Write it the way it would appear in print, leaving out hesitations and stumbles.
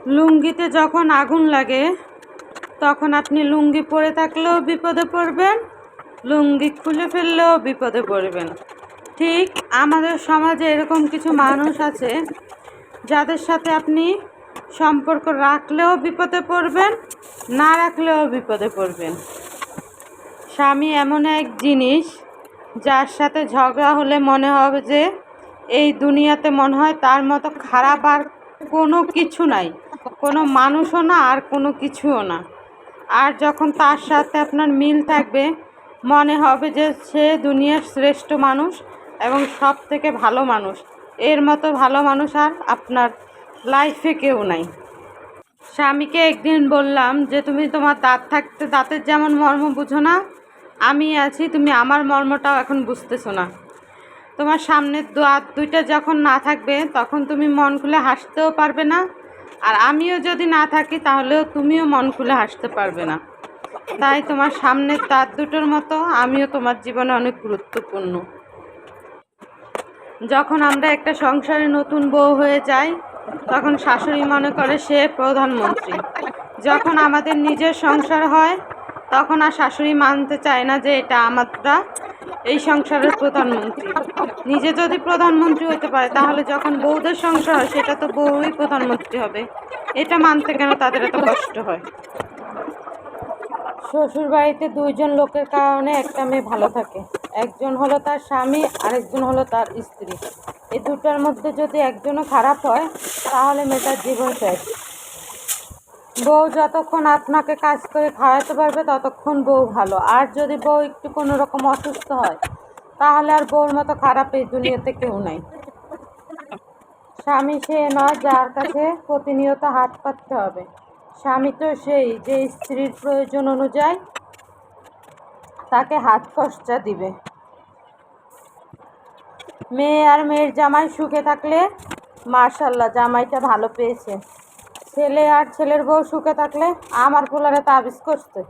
লুঙ্গিতে যখন আগুন লাগে তখন আপনি লুঙ্গি পরে থাকলেও বিপদে পড়বেন, লুঙ্গি খুলে ফেললেও বিপদে পড়বেন। ঠিক আমাদের সমাজে এরকম কিছু মানুষ আছে যাদের সাথে আপনি সম্পর্ক রাখলেও বিপদে পড়বেন, না রাখলেও বিপদে পড়বেন। স্বামী এমন এক জিনিস যার সাথে ঝগড়া হলে মনে হবে যে এই দুনিয়াতে মনে হয় তার মতো খারাপ আর কোনো কিছু নাই, কোনো মানুষও না আর কোনো কিছুও না। আর যখন তার সাথে আপনার মিল থাকবে মনে হবে যে সে দুনিয়ার শ্রেষ্ঠ মানুষ এবং সব থেকে ভালো মানুষ। এর মতো ভালো মানুষ আর আপনার লাইফে কেউ নাই। স্বামীকে একদিন বললাম যে তুমি তোমার দাঁত থাকতে দাঁতের যেমন মর্ম বুঝো না, আমি আছি, তুমি আমার মর্মটাও এখন বুঝতেছো না। তোমার সামনের দাঁত দুইটা যখন না থাকবে তখন তুমি মন খুলে হাসতেও পারবে না, আর আমিও যদি না থাকি তাহলেও তুমিও মন খুলে হাসতে পারবে না। তাই তোমার সামনের দাঁত দুটোর মতো আমিও তোমার জীবনে অনেক গুরুত্বপূর্ণ। যখন আমরা একটা সংসারে নতুন বউ হয়ে যাই তখন শাশুড়ি মনে করে সে প্রধানমন্ত্রী। যখন আমাদের নিজের সংসার হয় তখন আর শাশুড়ি মানতে চায় না যে এটা আমরা এই সংসারের প্রধানমন্ত্রী। নিজে যদি প্রধানমন্ত্রী হতে পারে তাহলে যখন বউদের সংসার হয় সেটা তো বউই প্রধানমন্ত্রী হবে। এটা মানতে কেন তাদের এত কষ্ট হয়? শ্বশুর বাড়িতে দুইজন লোকের কারণে একটা মেয়ে ভালো থাকে। একজন হলো তার স্বামী, আরেকজন হলো তার স্ত্রী। এই দুটার মধ্যে যদি একজনও খারাপ হয় তাহলে মেয়েটার জীবন শেষ। বউ যতক্ষণ আপনাকে কাজ করে খাওয়াতে পারবে ততক্ষণ বউ ভালো। আর যদি বউ একটু কোনো রকম অসুস্থ হয় তাহলে আর বউর মতো খারাপ এই দুনিয়াতে কেউ নাই। স্বামী সে নয় যার কাছে প্রতিনিয়ত হাত পাততে হবে। স্বামী তো সেই যে স্ত্রীর প্রয়োজন অনুযায়ী তাকে হাত খরচা দিবে। মেয়ে আর মেয়ের জামাই সুখে থাকলে মাশাল্লাহ জামাইটা ভালো পেয়েছে। ছেলে আর ছেলের বউ সুখে থাকলে আমার পোলারে তাবিজ করছে।